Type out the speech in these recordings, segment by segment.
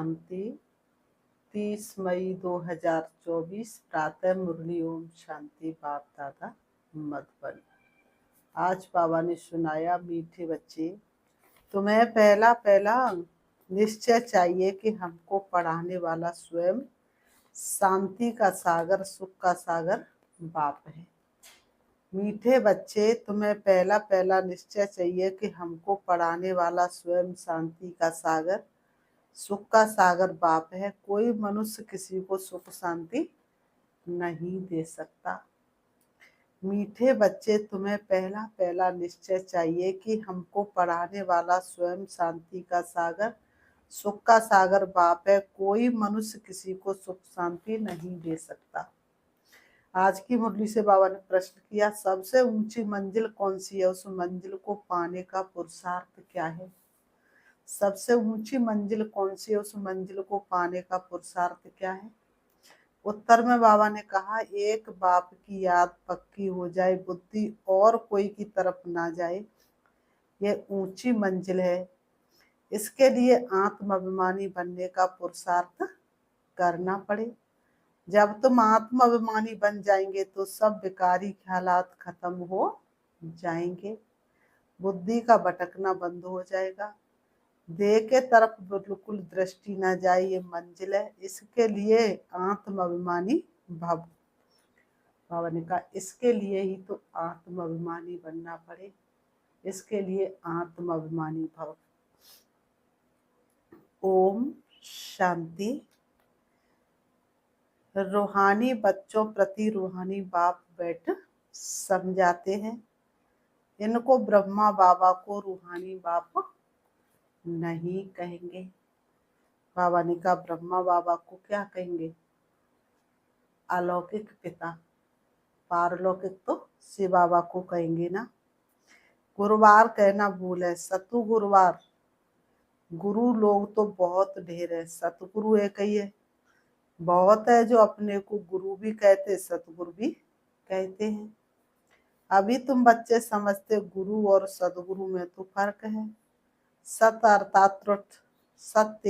शांति। 30 मई 2024 प्रातः मुरली। ओम शांति। बाप दादा मधुबन। आज बाबा ने सुनाया, मीठे बच्चे, तुम्हें पहला पहला निश्चय चाहिए कि हमको पढ़ाने वाला स्वयं शांति का सागर, सुख का सागर बाप है। मीठे बच्चे, तुम्हें पहला पहला निश्चय चाहिए कि हमको पढ़ाने वाला स्वयं शांति का सागर, सुख का सागर बाप है। कोई मनुष्य किसी को सुख शांति नहीं दे सकता। मीठे बच्चे, तुम्हें पहला पहला निश्चय चाहिए कि हमको पढ़ाने वाला स्वयं शांति का सागर, सुख का सागर बाप है। कोई मनुष्य किसी को सुख शांति नहीं दे सकता। आज की मुरली से बाबा ने प्रश्न किया, सबसे ऊंची मंजिल कौन सी है? उस मंजिल को पाने का पुरुषार्थ क्या है? सबसे ऊंची मंजिल कौन सी है? उस मंजिल को पाने का पुरुषार्थ क्या है? उत्तर में बाबा ने कहा, एक बाप की याद पक्की हो जाए, बुद्धि और कोई की तरफ ना जाए, यह ऊंची मंजिल है। इसके लिए आत्माभिमानी बनने का पुरुषार्थ करना पड़े। जब तुम आत्माभिमानी बन जाएंगे तो सब विकारी ख्यालात खत्म हो जाएंगे, बुद्धि का भटकना बंद हो जाएगा, देह के तरफ बिल्कुल दृष्टि न जाए, ये मंजिल है। इसके लिए आत्माभिमानी भव। बाबा ने कहा, इसके लिए ही तो आत्माभिमानी बनना पड़े, इसके लिए आत्माभिमानी भव। ओम शांति। रूहानी बच्चों प्रति रूहानी बाप बैठ समझाते हैं। इनको ब्रह्मा बाबा को रूहानी बाप नहीं कहेंगे। बाबा ने कहा, ब्रह्मा बाबा को क्या कहेंगे? अलौकिक पिता। पारलौकिक तो शिव बाबा को कहेंगे ना। गुरुवार कहना भूल है, सतु गुरुवार। गुरु लोग तो बहुत ढेर है, सतगुरु एक ही है। बहुत है जो अपने को गुरु भी कहते, सतगुरु भी कहते हैं। अभी तुम बच्चे समझते गुरु और सदगुरु में तो फर्क है। सत अर्थात त्रुट, सत्य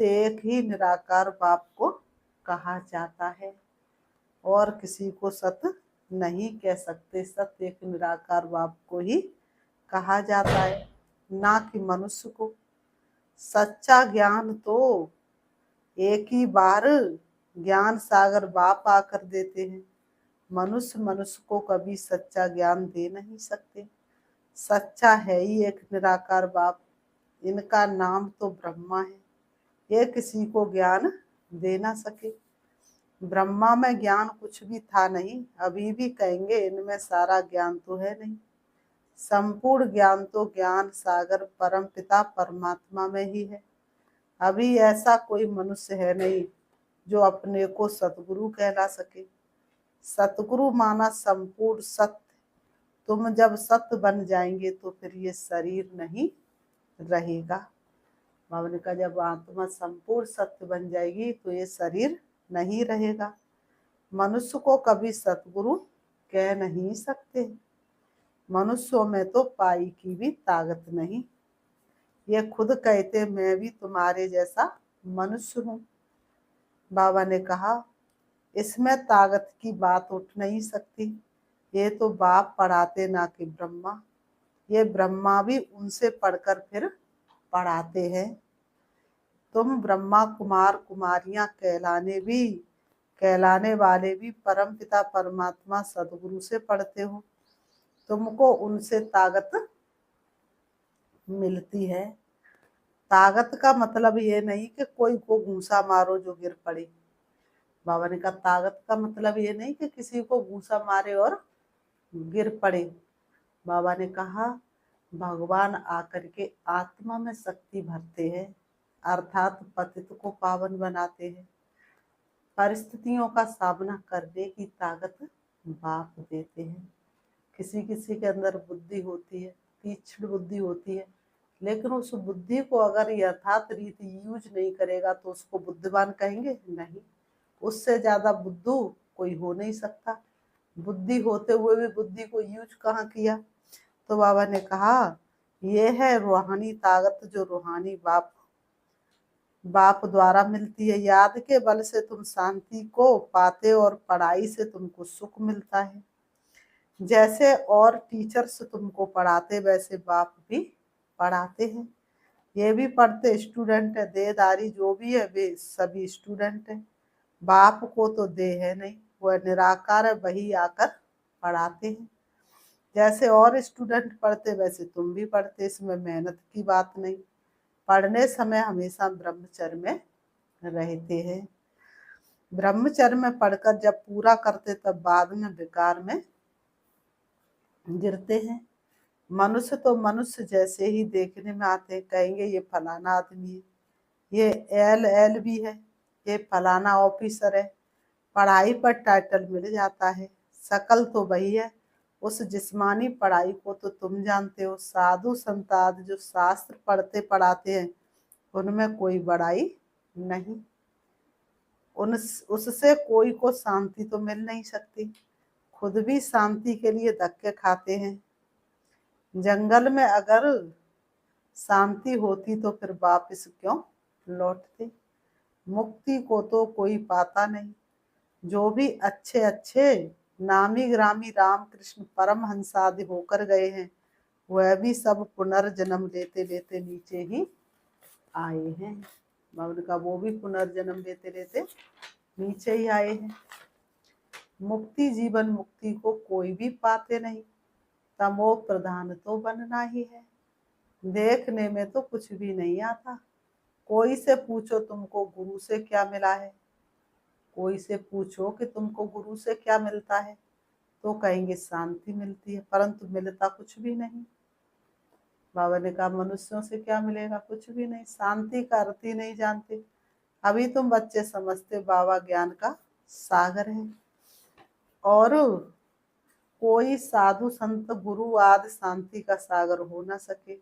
एक ही निराकार बाप को कहा जाता है और किसी को सत्य नहीं कह सकते। सत्य एक निराकार बाप को ही कहा जाता है, ना कि मनुष्य को। सच्चा ज्ञान तो एक ही बार ज्ञान सागर बाप आकर देते हैं। मनुष्य को कभी सच्चा ज्ञान दे नहीं सकते। सच्चा है ही एक निराकार बाप। इनका नाम तो ब्रह्मा है, ये किसी को ज्ञान दे ना सके। ब्रह्मा में ज्ञान कुछ भी था नहीं, अभी भी कहेंगे इनमें सारा ज्ञान तो है नहीं। संपूर्ण ज्ञान तो ज्ञान सागर परम पिता परमात्मा में ही है। अभी ऐसा कोई मनुष्य है नहीं जो अपने को सतगुरु कहला सके। सतगुरु माना संपूर्ण सत्य। तुम जब सत्य बन जाएंगे तो फिर ये शरीर नहीं रहेगा। बाबा ने कहा, जब आत्मा संपूर्ण सत्य बन जाएगी तो ये शरीर नहीं रहेगा। मनुष्य को कभी सतगुरु कह नहीं सकते। मनुष्यों में तो पाई की भी ताकत नहीं। ये खुद कहते, मैं भी तुम्हारे जैसा मनुष्य हूँ। बाबा ने कहा, इसमें ताकत की बात उठ नहीं सकती। ये तो बाप पढ़ाते, ना कि ब्रह्मा। ये ब्रह्मा भी उनसे पढ़कर फिर पढ़ाते हैं। तुम ब्रह्मा कुमार कुमारियां कहलाने वाले भी परम पिता परमात्मा सदगुरु से पढ़ते हो। तुमको उनसे ताकत मिलती है। ताकत का मतलब ये नहीं कि कोई को घूंसा मारो जो गिर पड़े। बाबा ने कहा, ताकत का मतलब ये नहीं कि किसी को घूंसा मारे और गिर पड़े। बाबा ने कहा, भगवान आकर के आत्मा में शक्ति भरते हैं, अर्थात पतित को पावन बनाते हैं। परिस्थितियों का सामना करने की ताकत बाप देते हैं। किसी किसी के अंदर बुद्धि होती है, तीक्ष्ण बुद्धि होती है, लेकिन उस बुद्धि को अगर यथार्थ रीति यूज नहीं करेगा तो उसको बुद्धिमान कहेंगे नहीं। उससे ज्यादा बुद्धू कोई हो नहीं सकता। बुद्धि होते हुए भी बुद्धि को यूज कहाँ किया? तो बाबा ने कहा, ये है रूहानी ताकत जो रूहानी बाप बाप द्वारा मिलती है। याद के बल से तुम शांति को पाते और पढ़ाई से तुमको सुख मिलता है। जैसे और टीचर्स तुमको पढ़ाते वैसे बाप भी पढ़ाते हैं। ये भी पढ़ते स्टूडेंट है, देहधारी जो भी है वे सभी स्टूडेंट है। बाप को तो देह है नहीं, वह निराकार है, वही आकर पढ़ाते हैं। जैसे और स्टूडेंट पढ़ते वैसे तुम भी पढ़ते, इसमें मेहनत की बात नहीं। पढ़ने समय हमेशा ब्रह्मचर्य में रहते हैं। ब्रह्मचर्य में पढ़कर जब पूरा करते तब बाद में विकार में गिरते हैं। मनुष्य तो मनुष्य जैसे ही देखने में आते हैं, कहेंगे ये फलाना आदमी है, ये एल भी है, ये फलाना ऑफिसर है। पढ़ाई पर टाइटल मिल जाता है, शकल तो वही है। उस जिस्मानी पढ़ाई को तो तुम जानते हो। साधु संत आदि जो शास्त्र पढ़ते पढ़ाते हैं उनमें कोई बड़ाई नहीं। उससे कोई को शांति तो मिल नहीं सकती। खुद भी शांति के लिए धक्के खाते हैं। जंगल में अगर शांति होती तो फिर वापस क्यों लौटते। मुक्ति को तो कोई पाता नहीं। जो भी अच्छे अच्छे नामी ग्रामी राम कृष्ण परमहंस आदि होकर गए हैं वह भी सब पुनर्जन्म लेते लेते नीचे ही आए हैं। बाबा का वो भी पुनर्जन्म लेते लेते नीचे ही आए हैं। मुक्ति जीवन मुक्ति को कोई भी पाते नहीं। तमो प्रधान तो बनना ही है। देखने में तो कुछ भी नहीं आता। कोई से पूछो तुमको गुरु से क्या मिला है, कोई से पूछो कि तुमको गुरु से क्या मिलता है, तो कहेंगे शांति मिलती है, परंतु मिलता कुछ भी नहीं। बाबा ने कहा मनुष्यों से क्या मिलेगा, कुछ भी नहीं। शांति का अर्थ ही नहीं जानते। अभी तुम बच्चे समझते बाबा ज्ञान का सागर है और कोई साधु संत गुरु आदि शांति का सागर हो ना सके।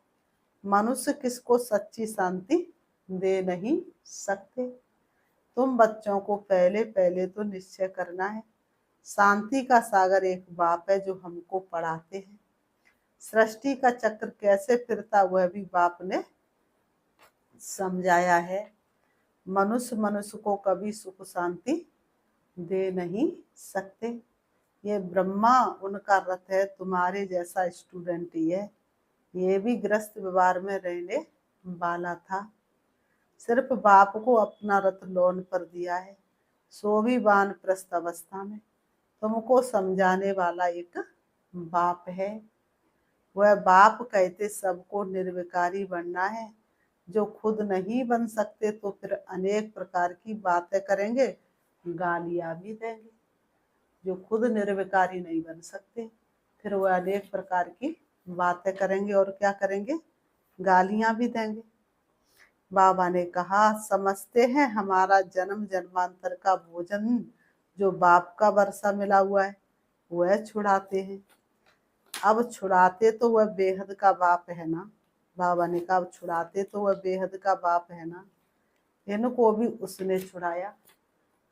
मनुष्य किसको सच्ची शांति दे नहीं सकते। तुम बच्चों को पहले पहले तो निश्चय करना है। शांति का सागर एक बाप है जो हमको पढ़ाते हैं। सृष्टि का चक्र कैसे फिरता वह भी बाप ने समझाया है। मनुष्य मनुष्य को कभी सुख शांति दे नहीं सकते। ये ब्रह्मा उनका रथ है, तुम्हारे जैसा स्टूडेंट ही है। ये भी गृहस्थ व्यवहार में रहने वाला था। सिर्फ बाप को अपना रथ लोन पर दिया है, सो भी वानप्रस्थ अवस्था में। तुमको समझाने वाला एक बाप है। वह बाप कहते सबको निर्विकारी बनना है। जो खुद नहीं बन सकते तो फिर अनेक प्रकार की बातें करेंगे, गालियां भी देंगे। जो खुद निर्विकारी नहीं बन सकते फिर वह अनेक प्रकार की बातें करेंगे और क्या करेंगे, गालियां भी देंगे। बाबा ने कहा समझते हैं हमारा जन्म जन्मांतर का भोजन जो बाप का वर्षा मिला हुआ है वह छुड़ाते हैं। अब छुड़ाते तो वह बेहद का बाप है ना। बाबा ने कहा छुड़ाते तो वह बेहद का बाप है ना। इनको भी उसने छुड़ाया।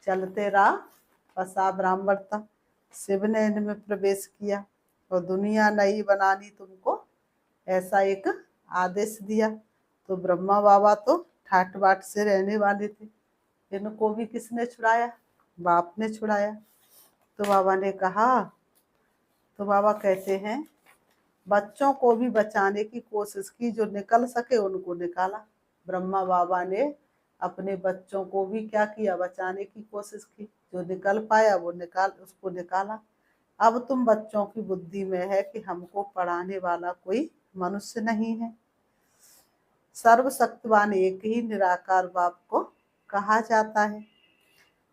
चलते रहा फसा ब्राह्मणता। शिव ने इनमें प्रवेश किया और दुनिया नई बनानी तुमको ऐसा एक आदेश दिया। तो ब्रह्मा बाबा तो ठाट बाट से रहने वाले थे। इनको भी किसने छुड़ाया, बाप ने छुड़ाया। तो बाबा ने कहा, तो बाबा कहते हैं बच्चों को भी बचाने की कोशिश की, जो निकल सके उनको निकाला। ब्रह्मा बाबा ने अपने बच्चों को भी क्या किया, बचाने की कोशिश की। जो निकल पाया वो उसको निकाला। अब तुम बच्चों की बुद्धि में है कि हमको पढ़ाने वाला कोई मनुष्य नहीं है। सर्वशक्तिवान एक ही निराकार बाप को कहा जाता है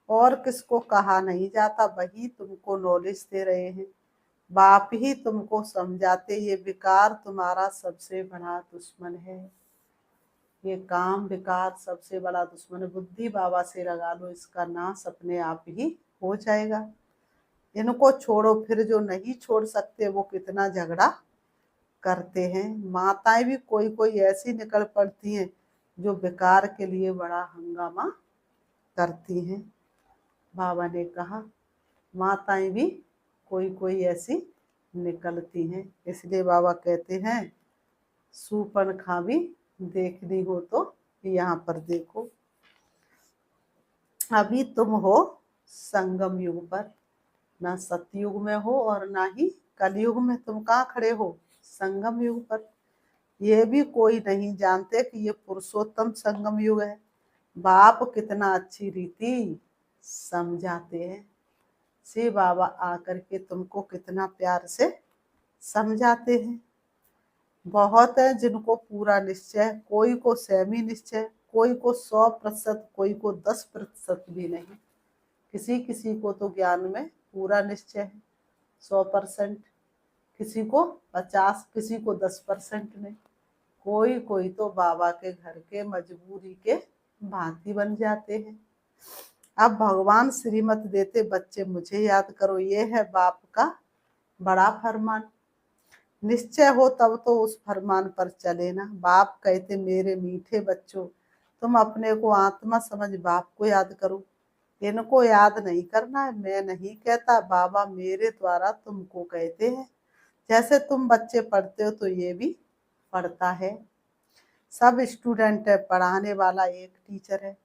और किसको कहा नहीं जाता। वही तुमको नॉलेज दे रहे हैं। बाप ही तुमको समझाते। ये विकार तुम्हारा सबसे बड़ा दुश्मन है। ये काम विकार सबसे बड़ा दुश्मन है। बुद्धि बाबा से लगा लो, इसका नाश अपने आप ही हो जाएगा। इनको छोड़ो। फिर जो नहीं छोड़ सकते वो कितना झगड़ा करते हैं। माताएं भी कोई कोई ऐसी निकल पड़ती हैं जो विकार के लिए बड़ा हंगामा करती हैं। बाबा ने कहा माताएं भी कोई कोई ऐसी निकलती हैं। इसलिए बाबा कहते हैं सूपन खा भी देखनी हो तो यहाँ पर देखो। अभी तुम हो संगम युग पर, ना सतयुग में हो और ना ही कलयुग में। तुम कहाँ खड़े हो? संगम युग पर। ये भी कोई नहीं जानते कि ये पुरुषोत्तम संगम युग है। बाप कितना अच्छी रीति समझाते हैं। शिव बाबा आकर के तुमको कितना प्यार से समझाते हैं। बहुत है जिनको पूरा निश्चय, कोई को सेमी निश्चय, कोई को 100%, कोई को 10% भी नहीं। किसी किसी को तो ज्ञान में पूरा निश्चय है, 100%, किसी को 50, किसी को 10% नहीं। कोई कोई तो बाबा के घर के मजबूरी के भांति बन जाते हैं। अब भगवान श्रीमत देते, बच्चे मुझे याद करो, ये है बाप का बड़ा फरमान। निश्चय हो तब तो उस फरमान पर चले ना। बाप कहते, मेरे मीठे बच्चों, तुम अपने को आत्मा समझ बाप को याद करो। इनको याद नहीं करना है, मैं नहीं कहता, बाबा मेरे द्वारा तुमको कहते हैं। जैसे तुम बच्चे पढ़ते हो तो ये भी पढ़ता है। सब स्टूडेंट है, पढ़ाने वाला एक टीचर है।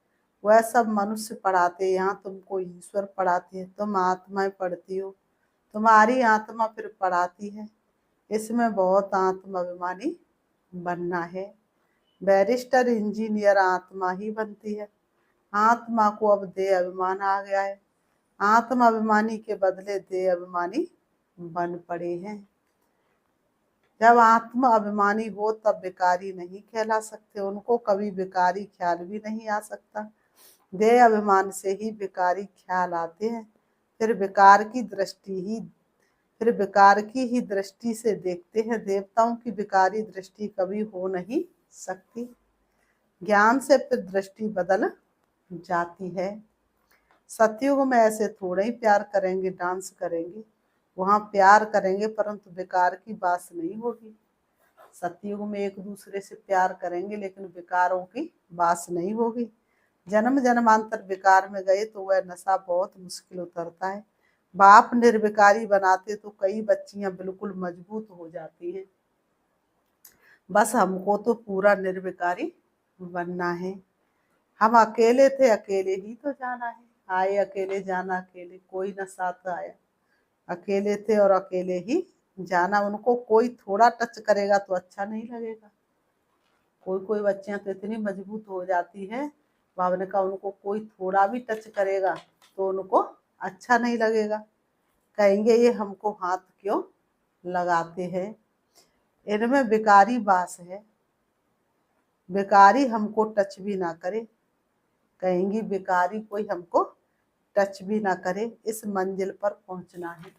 वह सब मनुष्य पढ़ाते हैं, यहाँ तुमको ईश्वर पढ़ाते हैं। तुम आत्माएं पढ़ती हो, तुम्हारी आत्मा फिर पढ़ाती है। इसमें बहुत आत्माभिमानी बनना है। बैरिस्टर, इंजीनियर आत्मा ही बनती है। आत्मा को अब देह अभिमान आ गया है। आत्मा अभिमानी के बदले देह अभिमानी बन पड़े हैं। जब आत्मा अभिमानी हो तब विकारी नहीं कहला सकते, उनको कभी विकारी ख्याल भी नहीं आ सकता। देह अभिमान से ही विकारी ख्याल आते हैं। फिर विकार की ही दृष्टि से देखते हैं। देवताओं की विकारी दृष्टि कभी हो नहीं सकती। ज्ञान से फिर दृष्टि बदल जाती है। सतयुग में ऐसे थोड़े ही प्यार करेंगे, डांस करेंगे। वहां प्यार करेंगे परंतु विकार की बात नहीं होगी। सतयुग में एक दूसरे से प्यार करेंगे लेकिन विकारों की बात नहीं होगी। जन्म जन्मांतर विकार में गए तो वह नशा बहुत मुश्किल उतरता है। बाप निर्विकारी बनाते तो कई बच्चियां बिल्कुल मजबूत हो जाती हैं। बस हमको तो पूरा निर्विकारी बनना है। हम अकेले थे, अकेले ही तो जाना है। आए अकेले, जाना अकेले, कोई न साथ आया। अकेले थे और अकेले ही जाना। उनको कोई थोड़ा टच करेगा तो अच्छा नहीं लगेगा। कोई कोई बच्चियां तो इतनी मजबूत हो जाती हैं, बाबा ने कहा उनको कोई थोड़ा भी टच करेगा तो उनको अच्छा नहीं लगेगा। कहेंगे ये हमको हाथ क्यों लगाते हैं। इनमें बेकारी बास है। बेकारी हमको टच भी ना करे, कहेंगी बेकारी कोई हमको टच भी ना करे। इस मंजिल पर पहुंचना है।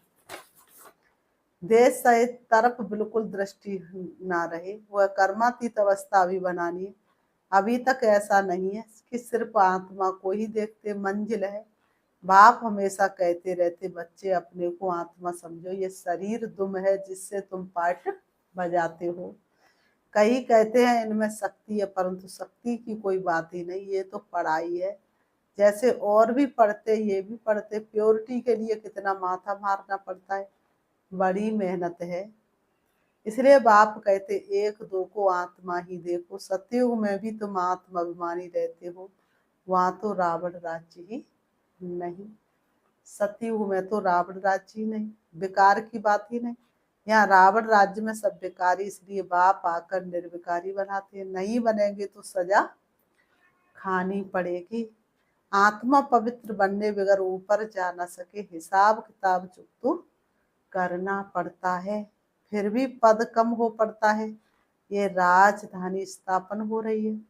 देश से तरफ बिल्कुल दृष्टि ना रहे, वह कर्मातीत अवस्था भी बनानी है। अभी तक ऐसा नहीं है कि सिर्फ आत्मा को ही देखते मंजिल है। बाप हमेशा कहते रहते, बच्चे अपने को आत्मा समझो, ये शरीर दुम है जिससे तुम पाठ बजाते हो। कई कहते हैं इनमें शक्ति है, परंतु शक्ति की कोई बात ही नहीं, ये तो पढ़ाई है। जैसे और भी पढ़ते ये भी पढ़ते। प्योरिटी के लिए कितना माथा मारना पड़ता है, बड़ी मेहनत है। इसलिए बाप कहते, एक दो को आत्मा ही देखो। सतयुग में भी तुम आत्मा अभिमानी रहते हो, वहां तो रावण राज्य ही नहीं। सतयुग में तो रावण राज्य ही नहीं, विकार की बात ही नहीं। यहाँ रावण राज्य में सब विकारी, इसलिए बाप आकर निर्विकारी बनाते हैं। नहीं बनेंगे तो सजा खानी पड़ेगी। आत्मा पवित्र बनने बगैर ऊपर जा न सके, हिसाब किताब चुकतो करना पड़ता है। फिर भी पद कम हो पड़ता है। ये राजधानी स्थापन हो रही है।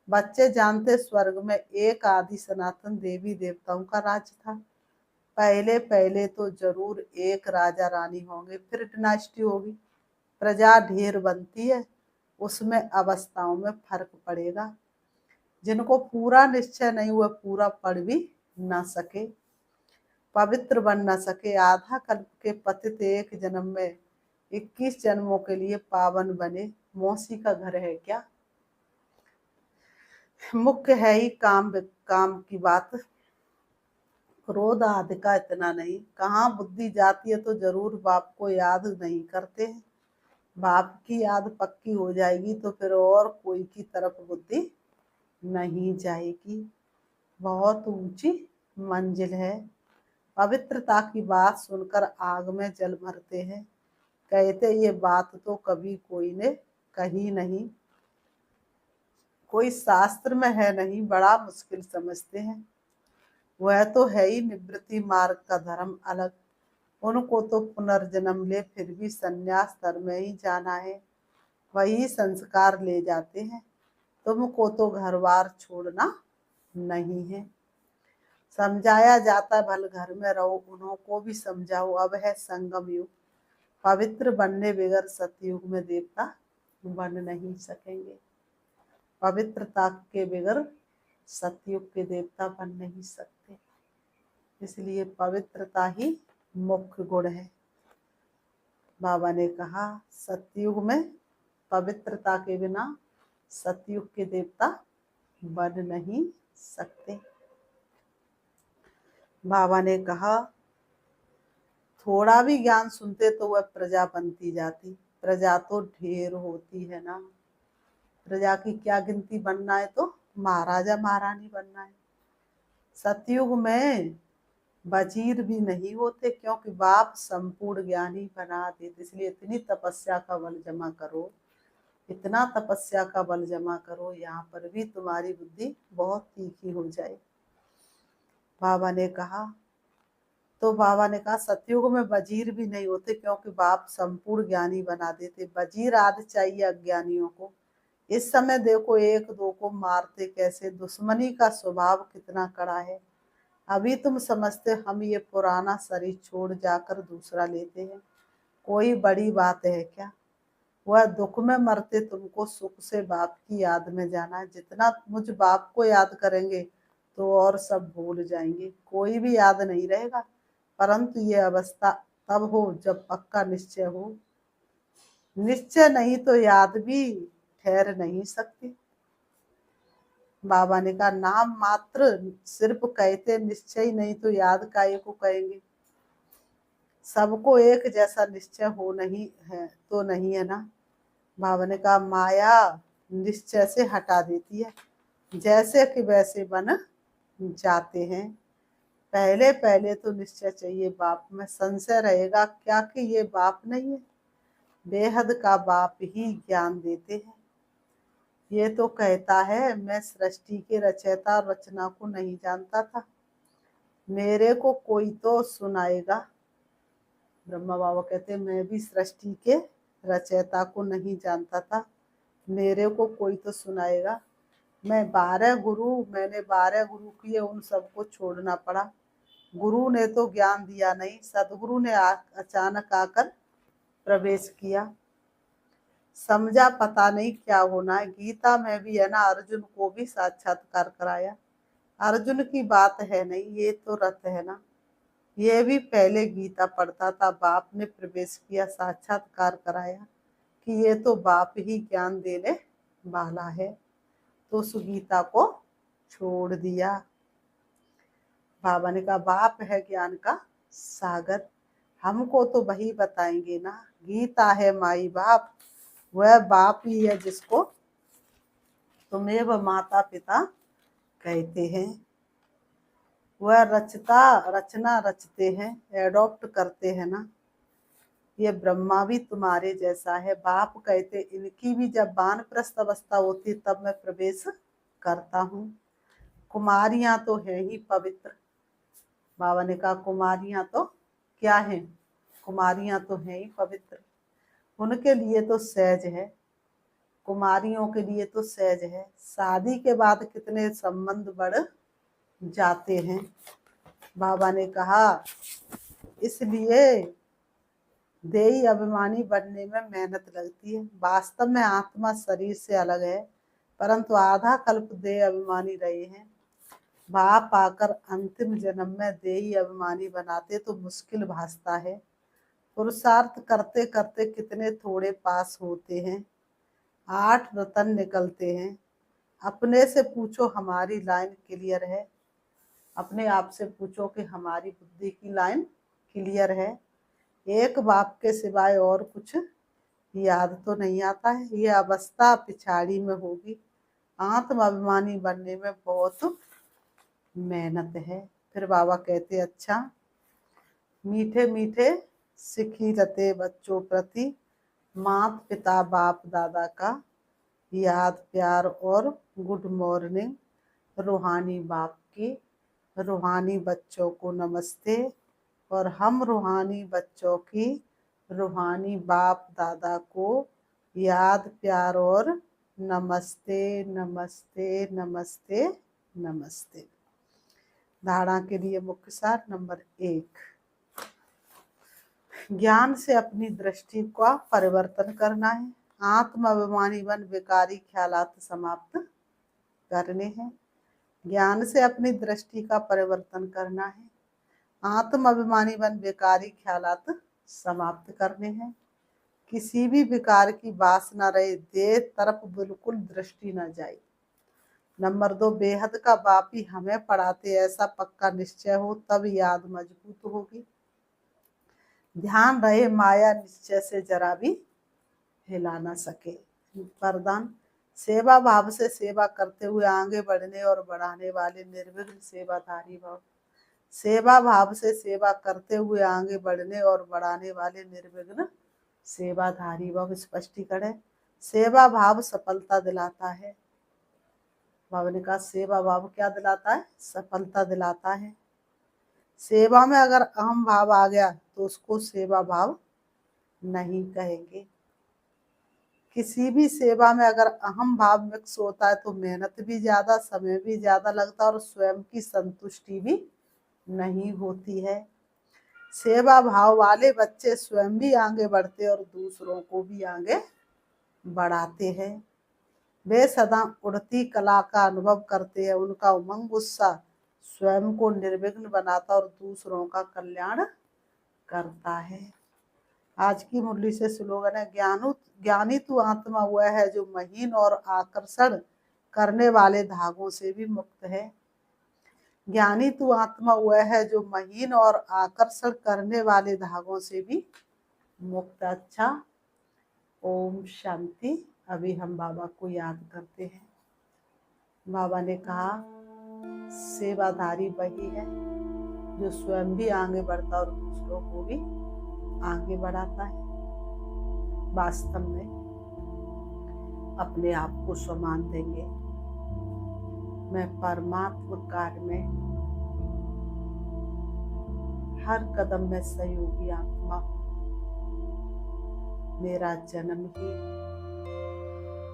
बच्चे जानते, स्वर्ग में एक आदि सनातन देवी देवताओं का राज था। पहले पहले तो जरूर एक राजा रानी होंगे, फिर डिनास्टी होगी। प्रजा ढेर बनती है, उसमें अवस्थाओं में फर्क पड़ेगा। जिनको पूरा निश्चय नहीं हुआ, पूरा पढ़ भी ना सके, पवित्र बन न सके, आधा कल्प के पतित एक जन्म में 21 जन्मों के लिए पावन बने, मौसी का घर है क्या। मुख्य है ही काम काम की बात। क्रोध आदि का इतना नहीं। कहाँ बुद्धि जाती है तो जरूर बाप को याद नहीं करते हैं। बाप की याद पक्की हो जाएगी तो फिर और कोई की तरफ बुद्धि नहीं जाएगी। बहुत ऊंची मंजिल है। पवित्रता की बात सुनकर आग में जल भरते हैं। कहते ये बात तो कभी कोई ने कही नहीं, कोई शास्त्र में है नहीं, बड़ा मुश्किल समझते हैं। वह तो है ही निवृत्ति मार्ग का धर्म अलग, उनको तो पुनर्जन्म ले फिर भी संन्यास धर्म में ही जाना है, वही संस्कार ले जाते हैं। तुमको तो घर बार छोड़ना नहीं है। समझाया जाता भल घर में रहो, उन्हों भी समझाओ, अब है संगम युग। पवित्र बनने बगैर सतयुग में देवता बन नहीं सकेंगे। पवित्रता के बगैर सतयुग के देवता बन नहीं सकते, इसलिए पवित्रता ही मुख्य गुण है। बाबा ने कहा सतयुग में पवित्रता के बिना सतयुग के देवता बन नहीं सकते। बाबा ने कहा थोड़ा भी ज्ञान सुनते तो वह प्रजा बनती जाती। प्रजा तो ढेर होती है ना, प्रजा की क्या गिनती, बनना है तो महाराजा महारानी बनना है। सतयुग में वजीर भी नहीं होते, क्योंकि बाप संपूर्ण ज्ञानी बना देते। इसलिए इतनी तपस्या का बल जमा करो, इतना तपस्या का बल जमा करो, यहाँ पर भी तुम्हारी बुद्धि बहुत तीखी हो जाए। बाबा ने कहा सतयुग में वजीर भी नहीं होते, क्योंकि बाप संपूर्ण ज्ञानी बना देते। वजीर आदि चाहिए अज्ञानियों को। इस समय देखो एक दो को मारते कैसे, दुश्मनी का स्वभाव कितना कड़ा है। अभी तुम समझते हम ये पुराना शरीर छोड़ जाकर दूसरा लेते हैं, कोई बड़ी बात है क्या? वह दुख में मरते, तुमको सुख से बाप की याद में जाना है। जितना मुझ बाप को याद करेंगे तो और सब भूल जाएंगे, कोई भी याद नहीं रहेगा। परंतु ये अवस्था तब हो जब पक्का निश्चय हो। निश्चय नहीं तो याद भी ठहर नहीं सकती। बाबा ने कहा नाम मात्र सिर्फ कहते, निश्चय नहीं तो याद काहे को कहेंगे। सबको एक जैसा निश्चय हो नहीं है तो नहीं है ना। बाबा ने कहा माया निश्चय से हटा देती है, जैसे कि वैसे बन जाते हैं। पहले पहले तो निश्चय चाहिए, बाप में संशय रहेगा क्या कि ये बाप नहीं है। बेहद का बाप ही ज्ञान देते हैं। ये तो कहता है मैं सृष्टि के रचयिता रचना को नहीं जानता था, मेरे को कोई तो सुनाएगा। ब्रह्मा बाबा कहते मैं भी सृष्टि के रचयिता को नहीं जानता था, मेरे को कोई तो सुनाएगा। मैंने 12 गुरु किए, उन सबको छोड़ना पड़ा। गुरु ने तो ज्ञान दिया नहीं, सदगुरु ने अचानक आकर प्रवेश किया। समझा पता नहीं क्या होना है। गीता में भी है ना, अर्जुन को भी साक्षात्कार कराया। अर्जुन की बात है नहीं, ये तो रथ है ना। ये भी पहले गीता पढ़ता था, बाप ने प्रवेश किया, साक्षात्कार कराया कि ये तो बाप ही ज्ञान देने वाला है, तो उस गीता को छोड़ दिया। बाबा ने कहा बाप है ज्ञान का सागर, हमको तो वही बताएंगे ना। गीता है माई बाप, वह बाप ही है जिसको तुम्हें वह माता पिता कहते हैं। वह रचना रचते हैं, एडॉप्ट करते हैं ना। ये ब्रह्मा भी तुम्हारे जैसा है। बाप कहते इनकी भी जब वानप्रस्थ अवस्था होती तब मैं प्रवेश करता हूँ। कुमारियां तो है ही पवित्र। बाबा ने कहा कुमारियां तो क्या है, कुमारियां तो है ही पवित्र, उनके लिए तो सहज है। कुमारियों के लिए तो सहज है। शादी के बाद कितने संबंध बढ़ जाते हैं। बाबा ने कहा इसलिए देही अभिमानी बनने में मेहनत लगती है। वास्तव में आत्मा शरीर से अलग है, परंतु आधा कल्प देह अभिमानी रहे हैं। बाप आकर अंतिम जन्म में देही अभिमानी बनाते तो मुश्किल भासता है। पुरुषार्थ करते करते कितने थोड़े पास होते हैं, 8 रतन निकलते हैं। अपने से पूछो हमारी लाइन क्लियर है, अपने आप से पूछो कि हमारी बुद्धि की लाइन क्लियर है। एक बाप के सिवाय और कुछ याद तो नहीं आता है। ये अवस्था पिछाड़ी में होगी। आत्म अभिमानी बनने में बहुत मेहनत है। फिर बाबा कहते अच्छा, मीठे मीठे सिखी रते बच्चों प्रति, मात पिता बाप दादा का याद प्यार और गुड मॉर्निंग। रूहानी बाप की रूहानी बच्चों को नमस्ते, और हम रूहानी बच्चों की रूहानी बाप दादा को याद प्यार और नमस्ते नमस्ते नमस्ते नमस्ते। धारणा के लिए मुख्य सार नंबर 1, ज्ञान से अपनी दृष्टि का परिवर्तन करना है। आत्माभिमानी बन विकारी ख्यालात समाप्त करने हैं। ज्ञान से अपनी दृष्टि का परिवर्तन करना है। आत्माभिमानी बन विकारी ख्यालात समाप्त करने हैं। किसी भी विकार की बास न रहे, देह तरफ बिल्कुल दृष्टि न जाए। नंबर 2, बेहद का बाप ही हमें पढ़ाते, ऐसा पक्का निश्चय हो तब याद मजबूत होगी। ध्यान रहे माया निश्चय से जरा भी हिला ना सके। वरदान, सेवा भाव से सेवा करते हुए आगे बढ़ने और बढ़ाने वाले निर्विघ्न सेवाधारी भव। सेवा भाव से सेवा करते हुए आगे बढ़ने और बढ़ाने वाले निर्विघ्न सेवाधारी भव। स्पष्टीकरण, सेवा भाव सफलता दिलाता है। बाबा ने कहा सेवा भाव क्या दिलाता है? सफलता दिलाता है। सेवा में अगर अहम भाव आ गया तो उसको सेवा भाव नहीं कहेंगे। किसी भी सेवा में अगर अहम भाव मिक्स होता है तो मेहनत भी ज्यादा, समय भी ज्यादा लगता है और स्वयं की संतुष्टि भी नहीं होती है। सेवा भाव वाले बच्चे स्वयं भी आगे बढ़ते और दूसरों को भी आगे बढ़ाते हैं। वे सदा उड़ती कला का अनुभव करते हैं। उनका उमंग उत्साह स्वयं को निर्विघ्न बनाता और दूसरों का कल्याण करता है। आज की मुरली से स्लोगन है, ज्ञानी तू आत्मा वह है जो महीन और आकर्षण करने वाले धागों से भी मुक्त है। ज्ञानी तू आत्मा वह है जो महीन और आकर्षण करने वाले धागों से भी मुक्त। अच्छा, ओम शांति। अभी हम बाबा को याद करते हैं। बाबा ने कहा सेवाधारी वही है जो स्वयं भी आगे बढ़ता और दूसरों को भी आगे बढ़ाता है। वास्तव में अपने आप को सम्मान देंगे। मैं परमात्मा कार्य में हर कदम में सहयोगी आत्मा हूँ। मेरा जन्म ही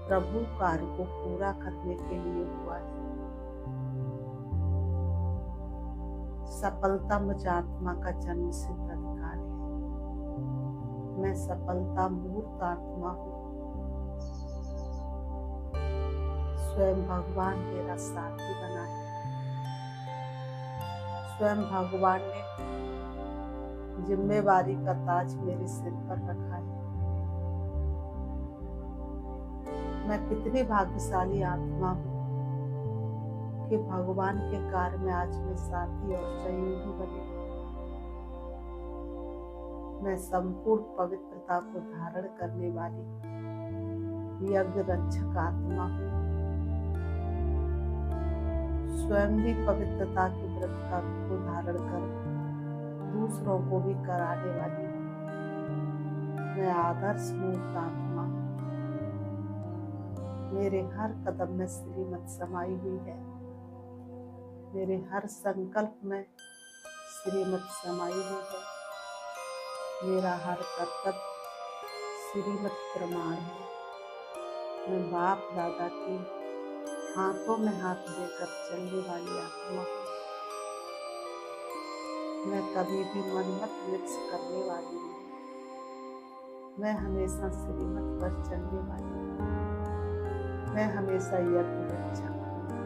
प्रभु कार्य को पूरा करने के लिए हुआ है। सफलता मुझ आत्मा का जन्म सिद्ध अधिकार है। मैं सफलता मूर्त आत्मा हूँ। स्वयं भगवान मेरा साथी बना है। स्वयं भगवान ने जिम्मेवारी का ताज मेरे सिर पर रखा है। मैं कितनी भाग्यशाली आत्मा हूँ कि भगवान के कार्य में आज मैं साथी और सहयोगी बनी। मैं संपूर्ण पवित्रता को धारण करने वाली यज्ञ रक्षक आत्मा हूँ। स्वयं भी पवित्रता के व्रत का को धारण कर दूसरों को भी कराने वाली मैं आदर्श मूर्त आत्मा हूँ। मेरे हर कदम में श्रीमत समाई हुई है। मेरे हर संकल्प में श्रीमत समाई हुई है। मेरा हर कर्तव्य श्रीमत प्रमाण है। मैं बाप दादा के हाथों में हाथ देकर चलने वाली आत्मा हूँ। मैं कभी भी मनमत मिक्स करने वाली हूँ। मैं हमेशा श्रीमत पर चलने वाली हूँ। मैं हमेशा यज्ञ रक्षक हूँ।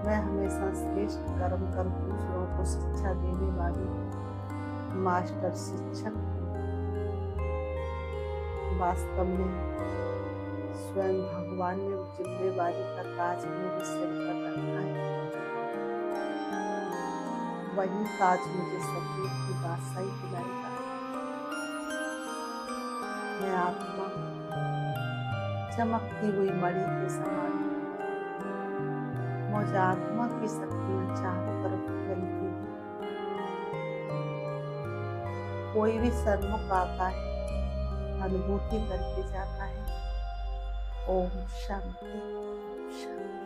मैं हमेशा श्रेष्ठ कर्म कर दूसरों को शिक्षा देने वाली मास्टर शिक्षक हूँ। वास्तव में स्वयं भगवान ने जिम्मेवारी का ताज मेरे सिर पर रखा है। वही ताज मुझे सपने की बादशाही दिलाएगा। मैं आत्मा चमकती हुई मणि के समान हूँ। मुझ आज आत्मा की शक्तियां चारों तरफ फैलती है। कोई भी सन्मुख आता है, अनुभूति करके जाता है। ओम शांति, शांति।